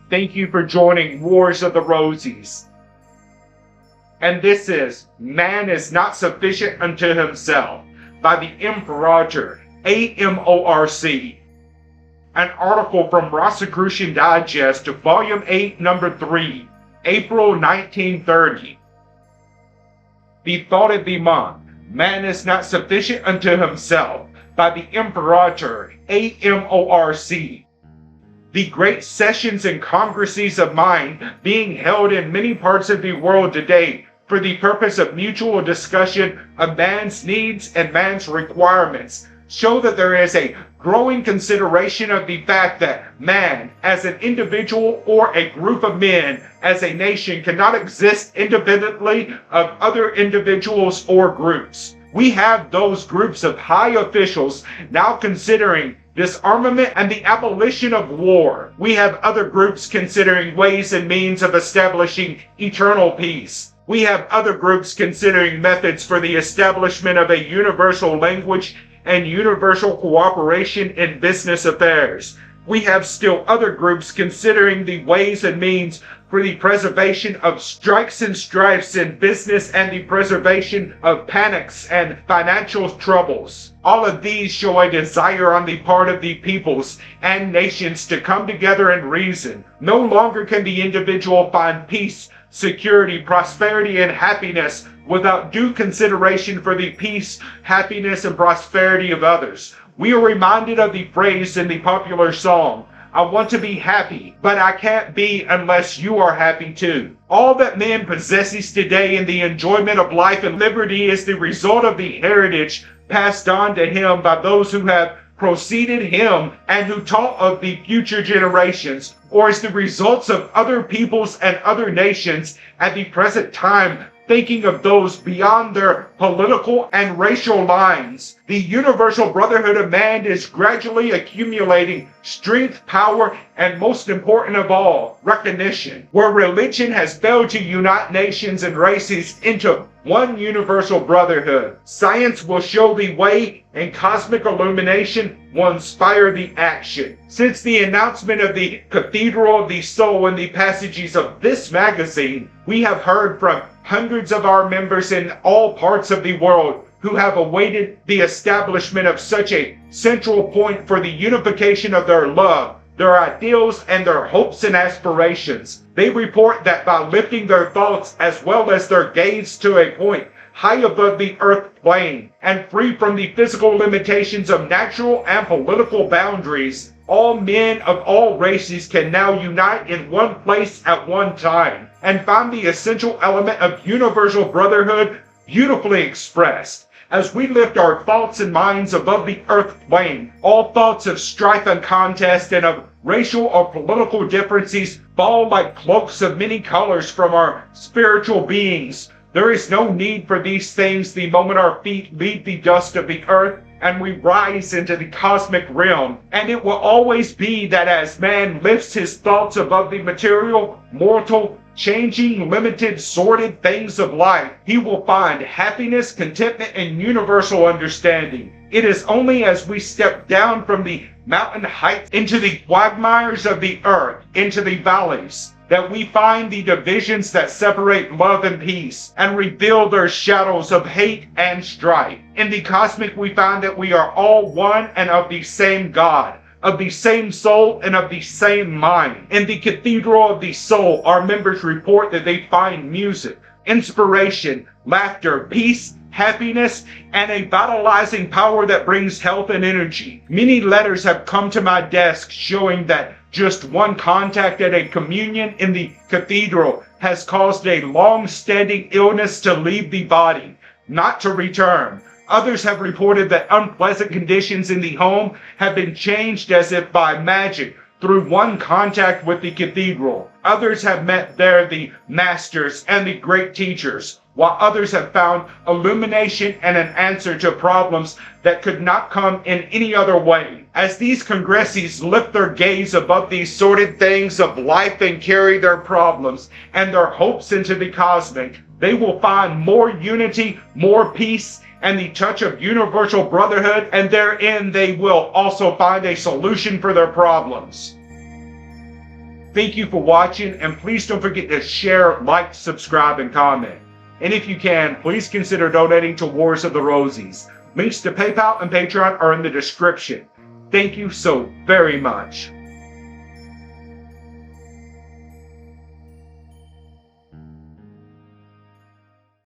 Thank you for joining Wars of the Rosies. And this is Man is Not Sufficient Unto Himself by the Imperator AMORC. An article from Rosicrucian Digest, Volume 8, Number 3, April 1930. The thought of the month, Man is Not Sufficient Unto Himself by the Imperator AMORC. The great sessions and congresses of mind being held in many parts of the world today for the purpose of mutual discussion of man's needs and man's requirements show that there is a growing consideration of the fact that man, as an individual or a group of men, as a nation, cannot exist independently of other individuals or groups. We have those groups of high officials now considering disarmament and the abolition of war. We have other groups considering ways and means of establishing eternal peace. We have other groups considering methods for the establishment of a universal language and universal cooperation in business affairs. We have still other groups considering the ways and means for the preservation of strikes and strifes in business and the preservation of panics and financial troubles. All of these show a desire on the part of the peoples and nations to come together and reason. No longer can the individual find peace, security, prosperity, and happiness without due consideration for the peace, happiness, and prosperity of others. We are reminded of the phrase in the popular song, I want to be happy, but I can't be unless you are happy too. All that man possesses today in the enjoyment of life and liberty is the result of the heritage passed on to him by those who have preceded him and who taught of the future generations, or is the results of other peoples and other nations at the present time, thinking of those beyond their political and racial lines. The universal brotherhood of man is gradually accumulating strength, power, and most important of all, recognition. Where religion has failed to unite nations and races into one universal brotherhood, science will show the way and cosmic illumination will inspire the action. Since the announcement of the Cathedral of the Soul in the passages of this magazine, we have heard from hundreds of our members in all parts of the world who have awaited the establishment of such a central point for the unification of their love, their ideals, and their hopes and aspirations. They report that by lifting their thoughts as well as their gaze to a point high above the earth plane and free from the physical limitations of natural and political boundaries, all men of all races can now unite in one place at one time and find the essential element of universal brotherhood beautifully expressed. As we lift our thoughts and minds above the earth plane, all thoughts of strife and contest and of racial or political differences fall like cloaks of many colors from our spiritual beings. There is no need for these things the moment our feet leave the dust of the earth and we rise into the cosmic realm. And it will always be that as man lifts his thoughts above the material, mortal, changing, limited, sordid things of life, he will find happiness, contentment, and universal understanding. It is only as we step down from the mountain heights into the quagmires of the earth, into the valleys, that we find the divisions that separate love and peace and reveal their shadows of hate and strife. In the cosmic, we find that we are all one and of the same God, of the same soul and of the same mind. In the Cathedral of the Soul, our members report that they find music, inspiration, laughter, peace, happiness, and a vitalizing power that brings health and energy. Many letters have come to my desk showing that just one contact at a communion in the cathedral has caused a long-standing illness to leave the body, not to return. Others have reported that unpleasant conditions in the home have been changed as if by magic through one contact with the cathedral. Others have met there the masters and the great teachers, while others have found illumination and an answer to problems that could not come in any other way. As these congresses lift their gaze above these sordid things of life and carry their problems and their hopes into the cosmic, they will find more unity, more peace, and the touch of universal brotherhood, and therein they will also find a solution for their problems. Thank you for watching, and please don't forget to share, like, subscribe, and comment. And if you can, please consider donating to Wars of the Rosies. Links to PayPal and Patreon are in the description. Thank you so very much.